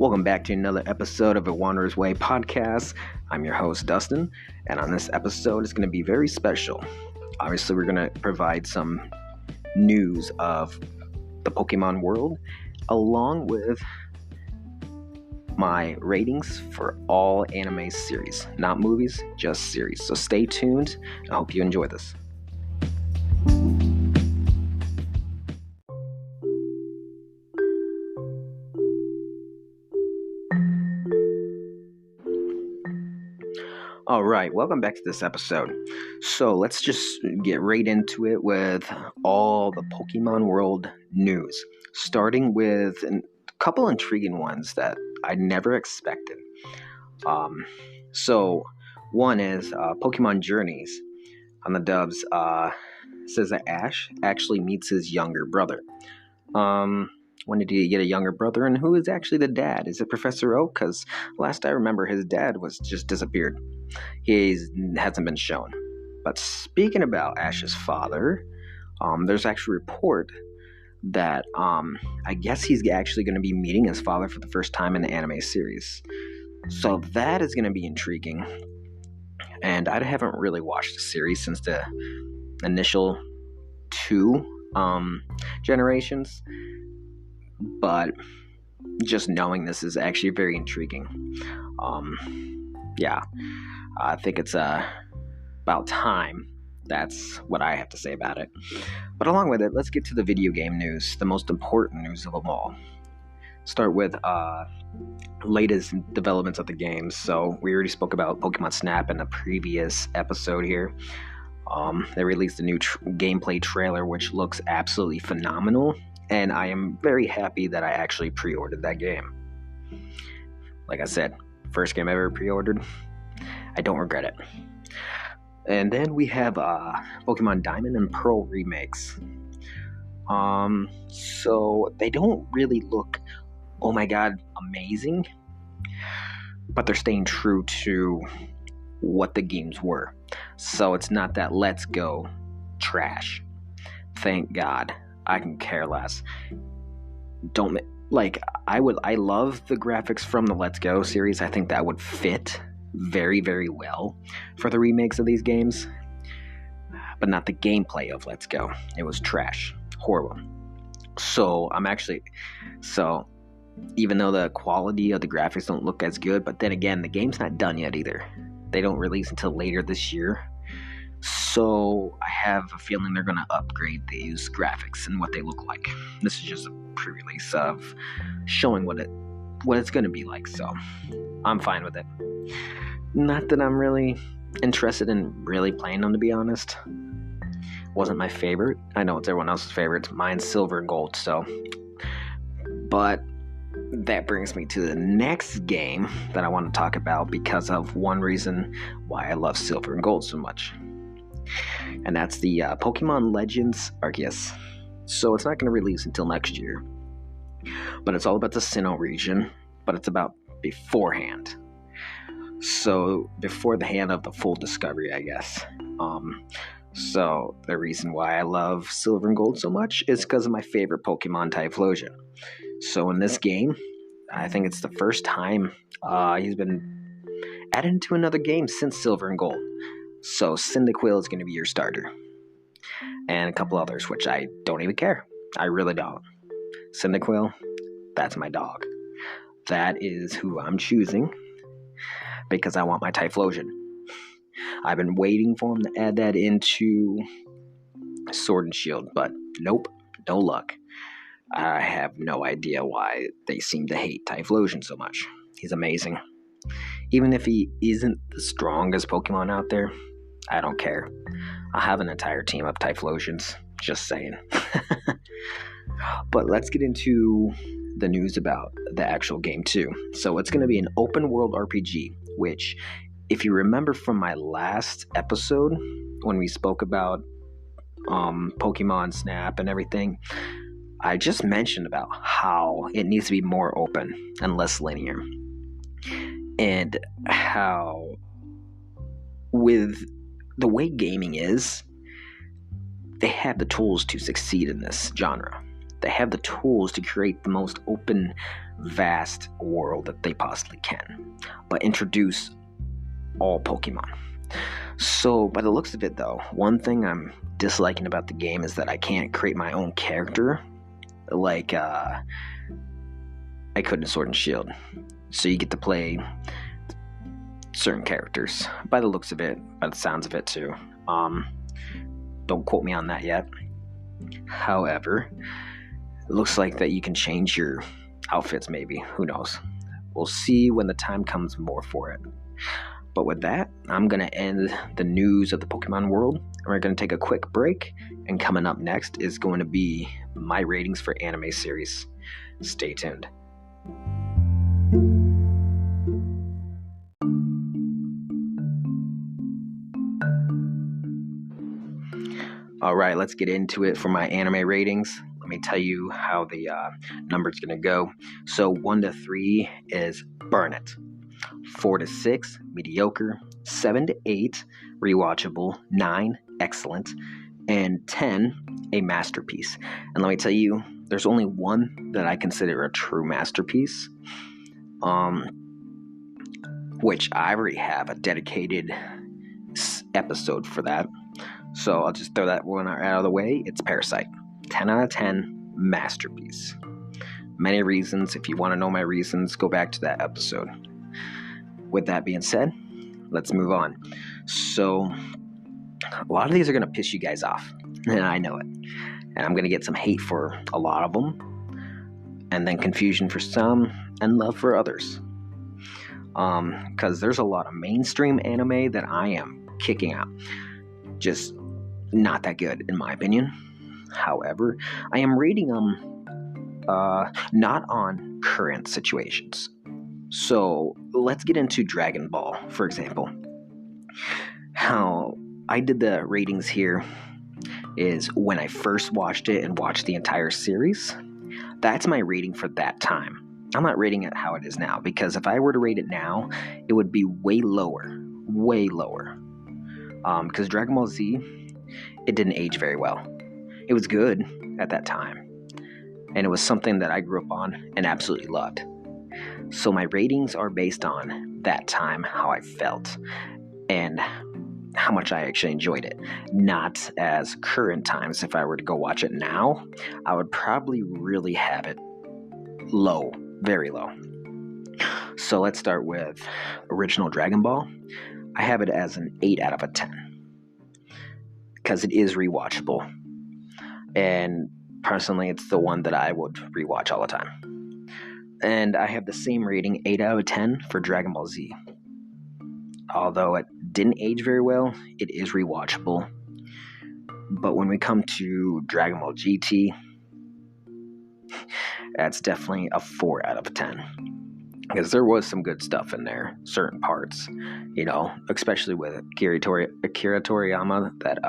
Welcome back to another episode of a Wanderer's Way podcast. I'm your host, Dustin, and on this episode, it's going to be very special. Obviously, we're going to provide some news of the Pokemon world, along with my ratings for all anime series. Not movies, just series. So stay tuned. I hope you enjoy this. All right, welcome back to this episode. So let's just get right into it with all the Pokemon World news, starting with a couple intriguing ones that I never expected. So one is Pokemon Journeys on the dubs says that Ash actually meets his younger brother. When did he get a younger brother, and who is actually the dad? Is it Professor Oak? Because last I remember, his dad was just disappeared. He hasn't been shown. But speaking about Ash's father, there's actually a report that I guess he's actually going to be meeting his father for the first time in the anime series. So that is going to be intriguing. And I haven't really watched the series since the initial two generations. But just knowing this is actually very intriguing. I think it's about time. That's what I have to say about it. But along with it, let's get to the video game news, the most important news of them all. Start with latest developments of the games. So we already spoke about Pokemon Snap in the previous episode here. They released a new gameplay trailer, which looks absolutely phenomenal. And I am very happy that I actually pre-ordered that game. Like I said, first game I ever pre-ordered. I don't regret it. And then we have Pokemon Diamond and Pearl remakes. So they don't really look, oh my god, amazing. But they're staying true to what the games were. So it's not that Let's Go trash. Thank God. I can care less. I love the graphics from the Let's Go series. I think that would fit very, very well for the remakes of these games. But not the gameplay of Let's Go. It was trash. Horrible. So even though the quality of the graphics don't look as good, but then again, the game's not done yet either. They don't release until later this year. So I have a feeling they're going to upgrade these graphics and what they look like. This is just a pre-release of showing what it's going to be like. So I'm fine with it. Not that I'm really interested in really playing them, to be honest. Wasn't my favorite. I know it's everyone else's favorite. Mine's Silver and Gold. But that brings me to the next game that I want to talk about because of one reason why I love Silver and Gold so much. And that's the Pokemon Legends Arceus. So it's not going to release until next year. But it's all about the Sinnoh region. But it's about beforehand. So before the hand of the full discovery, I guess. So the reason why I love Silver and Gold so much is because of my favorite Pokemon, Typhlosion. So in this game, I think it's the first time he's been added into another game since Silver and Gold. So Cyndaquil is going to be your starter. And a couple others, which I don't even care. I really don't. Cyndaquil, that's my dog. That is who I'm choosing. Because I want my Typhlosion. I've been waiting for him to add that into Sword and Shield. But nope, no luck. I have no idea why they seem to hate Typhlosion so much. He's amazing. Even if he isn't the strongest Pokemon out there, I don't care. I'll have an entire team of Typhlosions. Just saying. But let's get into the news about the actual game too. So it's going to be an open world RPG, which, if you remember from my last episode, when we spoke about Pokemon Snap and everything, I just mentioned about how it needs to be more open and less linear. And how, with the way gaming is, they have the tools to succeed in this genre. They have the tools to create the most open vast world that they possibly can, but introduce all Pokemon. So, by the looks of it, though, one thing I'm disliking about the game is that I can't create my own character like I could in Sword and Shield. So you get to play certain characters. By the looks of it, by the sounds of it too. Don't quote me on that yet. However, it looks like that you can change your outfits maybe. Who knows? We'll see when the time comes more for it. But with that, I'm going to end the news of the Pokemon world. And we're going to take a quick break. And coming up next is going to be my ratings for anime series. Stay tuned. All right, let's get into it for my anime ratings. Let me tell you how the number's going to go. So 1 to 3 is burn it. 4 to 6, mediocre. 7 to 8, rewatchable. 9, excellent. And 10, a masterpiece. And let me tell you, there's only one that I consider a true masterpiece, which I already have a dedicated episode for that. So I'll just throw that one out of the way. It's Parasite. 10 out of 10, masterpiece. Many reasons. If you want to know my reasons, go back to that episode. With that being said, let's move on. So a lot of these are going to piss you guys off, and I know it. And I'm going to get some hate for a lot of them, and then confusion for some, and love for others. Because there's a lot of mainstream anime that I am kicking out. Just not that good, in my opinion. However, I am rating them not on current situations. So let's get into Dragon Ball, for example. How I did the ratings here is when I first watched it and watched the entire series. That's my rating for that time. I'm not rating it how it is now, because if I were to rate it now, it would be way lower. Way lower. Because Dragon Ball Z, it didn't age very well. It was good at that time, and it was something that I grew up on and absolutely loved. So my ratings are based on that time, how I felt, and how much I actually enjoyed it. Not as current times. If I were to go watch it now, I would probably really have it low, very low. So let's start with original Dragon Ball. I have it as an 8 out of a 10 because it is rewatchable, and personally it's the one that I would rewatch all the time. And I have the same rating, 8 out of 10 for Dragon Ball Z. Although it didn't age very well, it is rewatchable. But when we come to Dragon Ball GT, that's definitely a 4 out of 10. Because there was some good stuff in there, certain parts, especially with Akira Toriyama that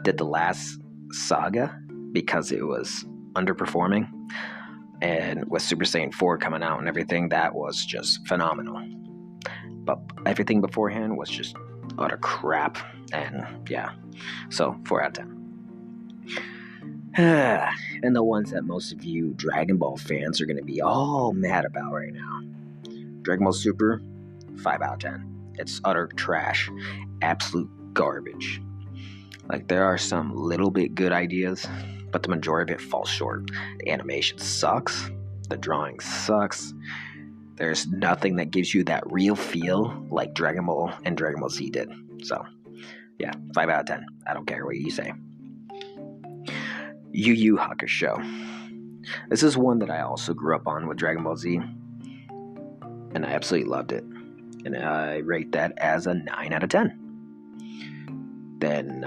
did the last saga, because it was underperforming. And with Super Saiyan 4 coming out and everything, that was just phenomenal. But everything beforehand was just utter crap. And yeah, so 4 out of 10. And the ones that most of you Dragon Ball fans are going to be all mad about right now. Dragon Ball Super, 5 out of 10. It's utter trash. Absolute garbage. Like, there are some little bit good ideas, but the majority of it falls short. The animation sucks. The drawing sucks. There's nothing that gives you that real feel like Dragon Ball and Dragon Ball Z did. So, yeah, 5 out of 10. I don't care what you say. Yu Yu Hakusho. This is one that I also grew up on with Dragon Ball Z, and I absolutely loved it. And I rate that as a 9 out of 10. Then,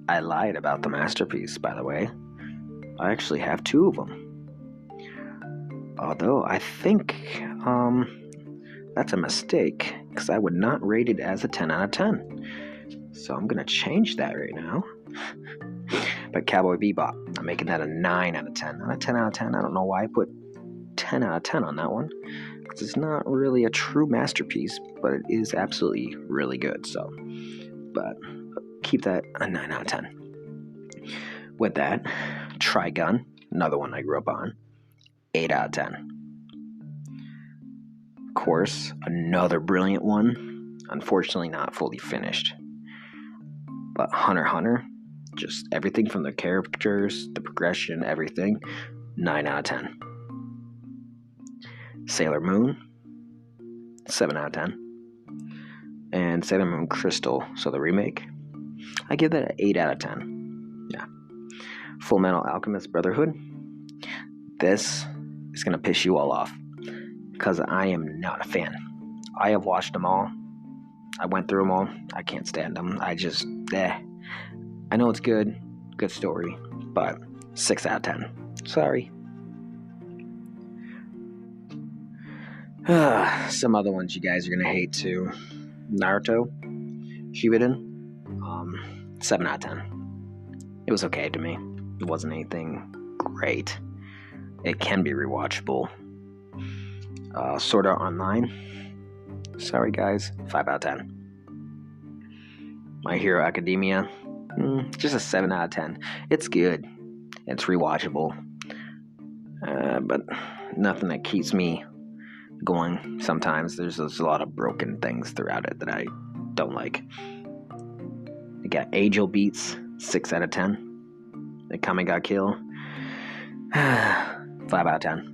I lied about the masterpiece, by the way. I actually have 2 of them. Although, I think, that's a mistake, because I would not rate it as a 10 out of 10. So I'm going to change that right now. But Cowboy Bebop, I'm making that a 9 out of 10. Not a 10 out of 10. I don't know why I put 10 out of 10 on that one, because it's not really a true masterpiece, but it is absolutely really good. So, but keep that a 9 out of 10. With that, Trigun, another one I grew up on, 8 out of 10. Of course, another brilliant one. Unfortunately, not fully finished. But Hunter x Hunter, just everything from the characters, the progression, everything, 9 out of 10. Sailor Moon, 7 out of 10. And Sailor Moon Crystal, so the remake, I give that an 8 out of 10. Yeah. Full Metal Alchemist Brotherhood, this is going to piss you all off because I am not a fan. I have watched them all. I went through them all. I can't stand them. I know it's good story, but 6 out of 10. Sorry. Some other ones you guys are going to hate too. Naruto, Shippuden, 7 out of 10. It was okay to me. It wasn't anything great. It can be rewatchable. Sword Art Online, sorry guys, 5 out of 10. My Hero Academia, just a 7 out of 10. It's good. It's rewatchable. But nothing that keeps me going. Sometimes there's a lot of broken things throughout it that I don't like. You got Angel Beats, 6 out of 10. The Kami ga Kill, 5 out of 10.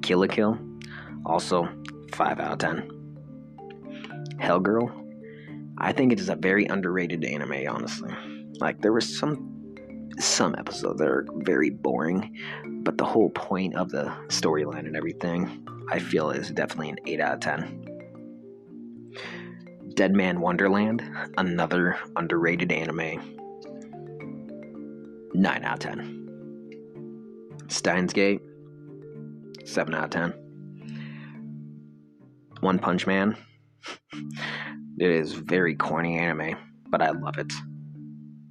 Kill la Kill, also 5 out of 10. Hellgirl, I think it is a very underrated anime, honestly. Like, there were some episodes that are very boring, but the whole point of the storyline and everything, I feel, is definitely an 8 out of 10. Dead Man Wonderland, another underrated anime, 9 out of 10. Steins Gate, 7 out of 10. One Punch Man, it is very corny anime, but I love it,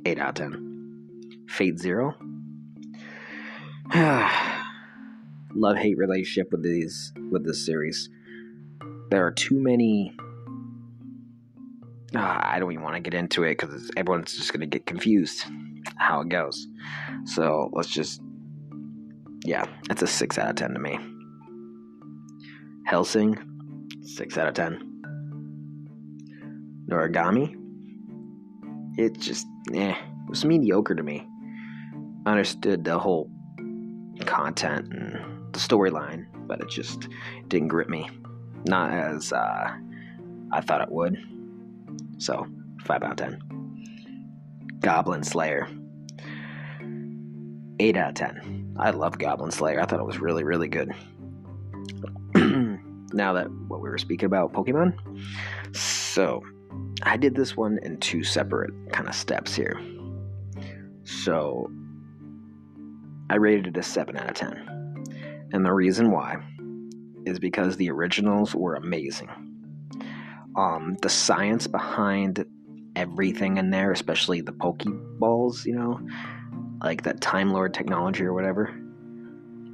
8 out of 10. Fate Zero, love-hate relationship with this series. There are too many. I don't even want to get into it because everyone's just going to get confused how it goes. So let's just, it's a 6 out of 10 to me. Hellsing, 6 out of 10. Noragami, it just, it was mediocre to me. I understood the whole content and the storyline, but it just didn't grip me. Not as I thought it would. So, 5 out of 10. Goblin Slayer, 8 out of 10. I love Goblin Slayer. I thought it was really, really good. Now that what we were speaking about, Pokemon. So, I did this one in 2 separate kind of steps here. So, I rated it a 7 out of 10. And the reason why is because the originals were amazing. The science behind everything in there, especially the Pokeballs, like that Time Lord technology or whatever,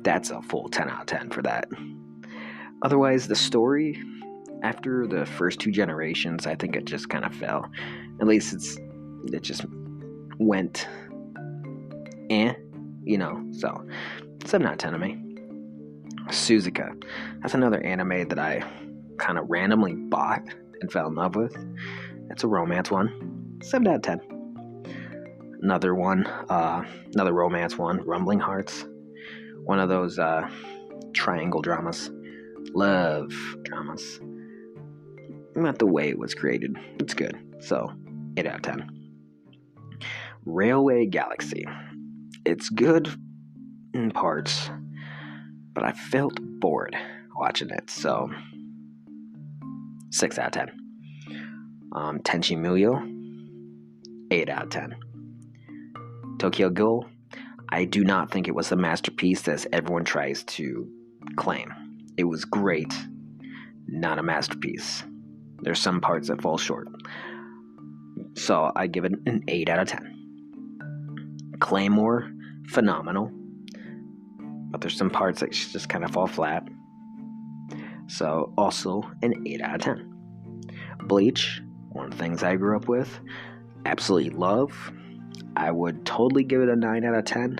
that's a full 10 out of 10 for that. Otherwise, the story, after the first 2 generations, I think it just kind of fell. At least it just went, so 7 out of 10 to me. Suzuka, that's another anime that I kind of randomly bought and fell in love with. It's a romance one, 7 out of 10. Another romance one, Rumbling Hearts, one of those triangle dramas, love dramas. Not the way it was created, it's good, so 8 out of 10. Railway Galaxy, it's good in parts, but I felt bored watching it, so 6 out of 10. Tenchi Muyo, 8 out of 10. Tokyo Ghoul, I do not think it was the masterpiece that everyone tries to claim. It was great, not a masterpiece. There's some parts that fall short. So I give it an 8 out of 10. Claymore, phenomenal. But there's some parts that just kind of fall flat. So also an 8 out of 10. Bleach, one of the things I grew up with, absolutely love. I would totally give it a 9 out of 10.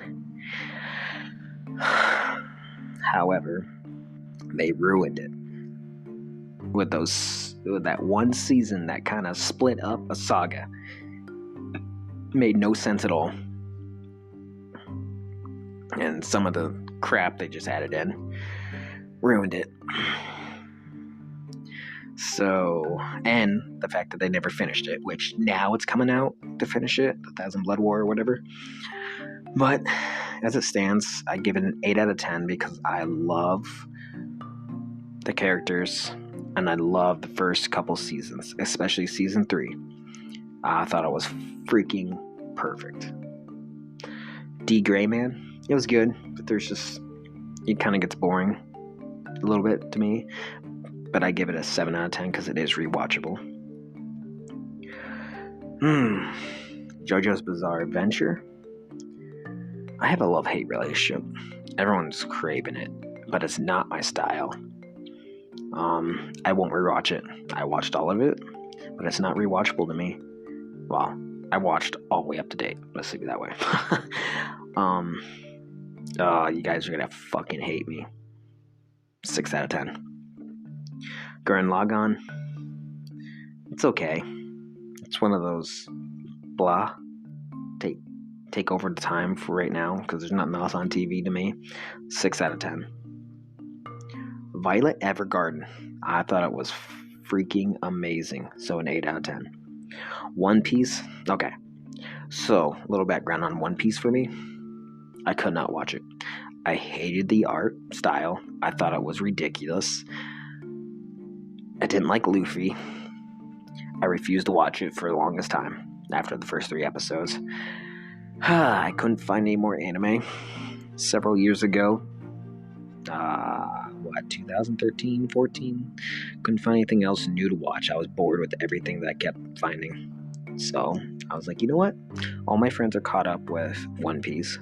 However, they ruined it with that one season that kind of split up a saga. Made no sense at all. And some of the crap they just added in ruined it. So, and the fact that they never finished it, which now it's coming out to finish it, 1000 Blood War or whatever. But as it stands, I give it an 8 out of 10 because I love the characters and I love the first couple seasons, especially season 3. I thought it was freaking perfect. D. Gray Man, it was good, but it kind of gets boring a little bit to me. But I give it a 7 out of 10 because it is rewatchable. JoJo's Bizarre Adventure. I have a love-hate relationship. Everyone's craving it, but it's not my style. I won't rewatch it. I watched all of it, but it's not rewatchable to me. Well, I watched all the way up to date. Let's leave it that way. You guys are gonna fucking hate me. 6 out of 10. Gurren Lagann. It's okay. It's one of those blah. Take over the time for right now because there's nothing else on TV to me. 6 out of 10. Violet Evergarden. I thought it was freaking amazing. So an 8 out of 10. One Piece. Okay. So, a little background on One Piece for me. I could not watch it. I hated the art style. I thought it was ridiculous. I didn't like Luffy. I refused to watch it for the longest time after the first 3 episodes. I couldn't find any more anime. Several years ago, 2013, 14, couldn't find anything else new to watch. I was bored with everything that I kept finding. So I was like, you know what? All my friends are caught up with One Piece.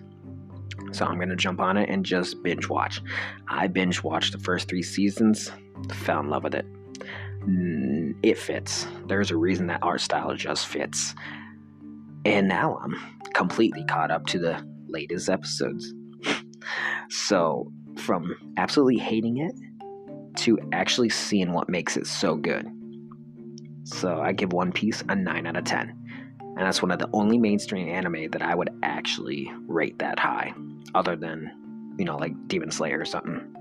So I'm going to jump on it and just binge watch. I binge watched the first 3 seasons, fell in love with it. It fits. There's a reason that art style just fits. And now I'm completely caught up to the latest episodes. So from absolutely hating it to actually seeing what makes it so good. So I give One Piece a 9 out of 10. And that's one of the only mainstream anime that I would actually rate that high. Other than, like Demon Slayer or something.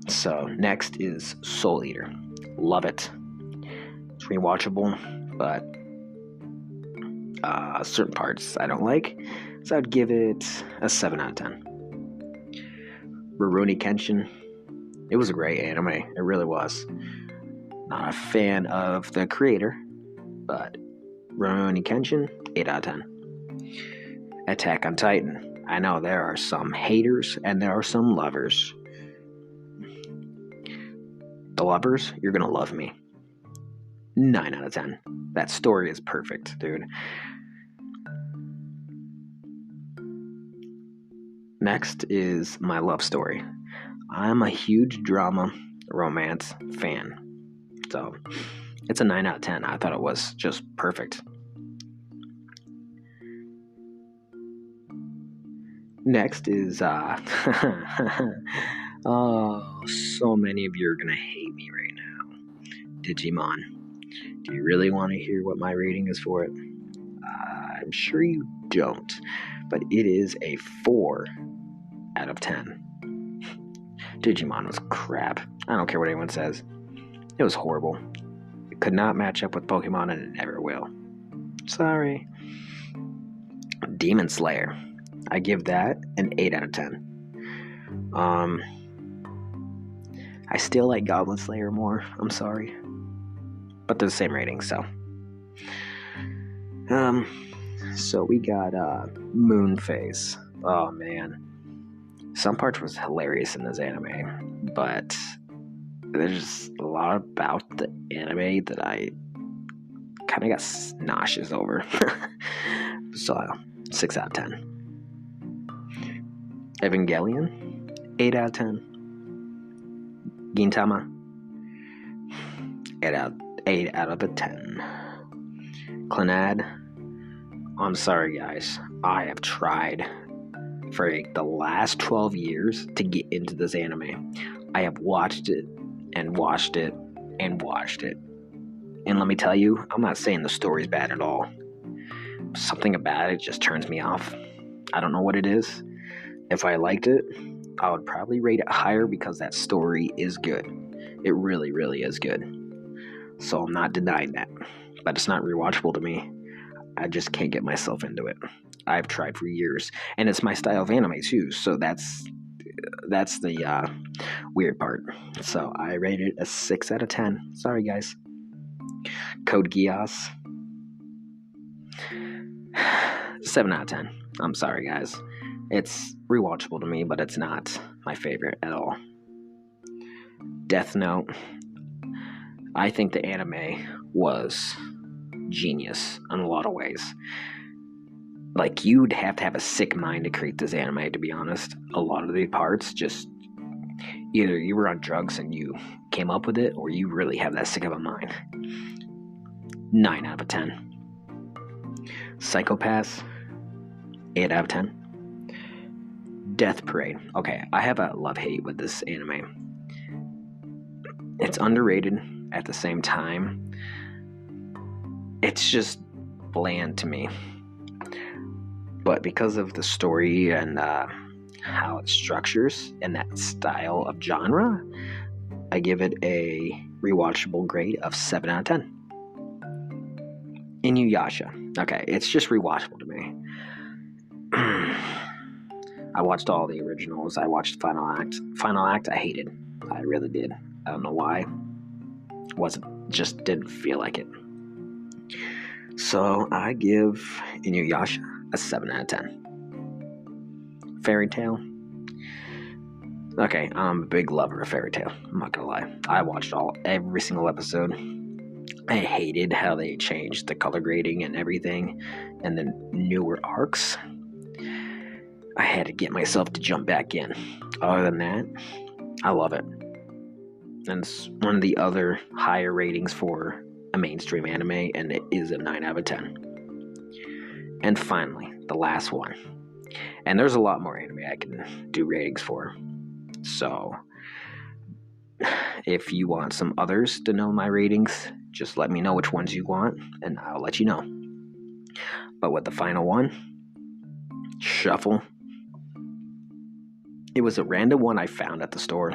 So next is Soul Eater. Love it. It's rewatchable, but certain parts I don't like. So I'd give it a 7 out of 10. Rurouni Kenshin. It was a great anime. It really was. Not a fan of the creator, but Rurouni Kenshin, 8 out of 10. Attack on Titan. I know there are some haters and there are some lovers. The lovers, you're gonna love me. 9 out of 10. That story is perfect, dude. Next is my love story. I'm a huge drama romance fan. So it's a 9 out of 10. I thought it was just perfect. Next is oh, so many of you are gonna hate me right now. Digimon. Do you really want to hear what my rating is for it? I'm sure you don't, but it is a 4 out of 10. Digimon was crap. I don't care what anyone says. It was horrible. It could not match up with Pokemon and it never will. Sorry. Demon Slayer. I give that an 8 out of 10. I still like Goblin Slayer more. I'm sorry. But they're the same rating, so. So we got Moonface. Oh, man. Some parts was hilarious in this anime, but there's a lot about the anime that I kind of got nauseous over. So, 6 out of 10. Evangelion, 8 out of 10. Gintama, 8 out of a 10. Clannad, I'm sorry guys, I have tried for the last 12 years to get into this anime. I have watched it and watched it and watched it. And let me tell you, I'm not saying the story's bad at all. Something about it just turns me off. I don't know what it is. If I liked it, I would probably rate it higher because that story is good. It really, really is good. So I'm not denying that. But it's not rewatchable to me. I just can't get myself into it. I've tried for years. And it's my style of anime too. So that's the weird part. So I rate it a 6 out of 10. Sorry, guys. Code Geass. 7 out of 10. I'm sorry, guys. It's rewatchable to me, but it's not my favorite at all. Death Note. I think the anime was genius in a lot of ways. Like, you'd have to have a sick mind to create this anime, to be honest. A lot of the parts just... either you were on drugs and you came up with it, or you really have that sick of a mind. 9 out of 10. Psychopaths. 8 out of 10. Death Parade. Okay, I have a love-hate with this anime. It's underrated at the same time. It's just bland to me. But because of the story and how it structures and that style of genre, I give it a rewatchable grade of 7 out of 10. Inuyasha. Okay, it's just rewatchable to me. I watched all the originals. I watched Final Act. Final Act I hated. I really did. I don't know why. Just didn't feel like it. So I give Inuyasha a 7 out of 10. Fairy Tail. Okay, I'm a big lover of Fairy Tail. I'm not gonna lie. I watched every single episode. I hated how they changed the color grading and everything, and the newer arcs. I had to get myself to jump back in. Other than that, I love it. And it's one of the other higher ratings for a mainstream anime, and it is a 9 out of 10. And finally, the last one. And there's a lot more anime I can do ratings for. So, if you want some others to know my ratings, just let me know which ones you want, and I'll let you know. But with the final one, Shuffle. It was a random one I found at the store.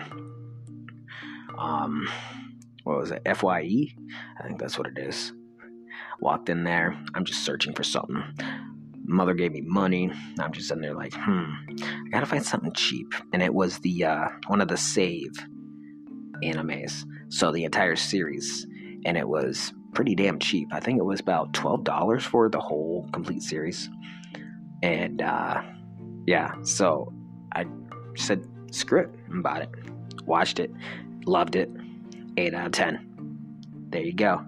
What was it? FYE? I think that's what it is. Walked in there. I'm just searching for something. Mother gave me money. I'm just sitting there like, I gotta find something cheap. And it was the one of the save animes. So the entire series. And it was pretty damn cheap. I think it was about $12 for the whole complete series. And yeah, so I said, screw it, and bought it. Watched it. Loved it. 8 out of 10. There you go.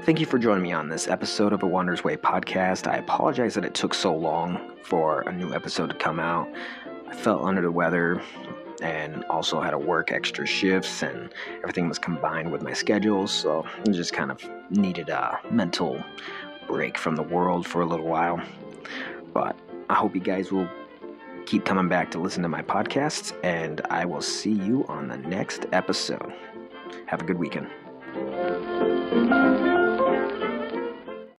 Thank you for joining me on this episode of A Wanderer's Way podcast. I apologize that it took so long for a new episode to come out. I felt under the weather and also had to work extra shifts, and everything was combined with my schedule, so I just kind of needed a mental break from the world for a little while. But I hope you guys will keep coming back to listen to my podcasts, and I will see you on the next episode. Have a good weekend.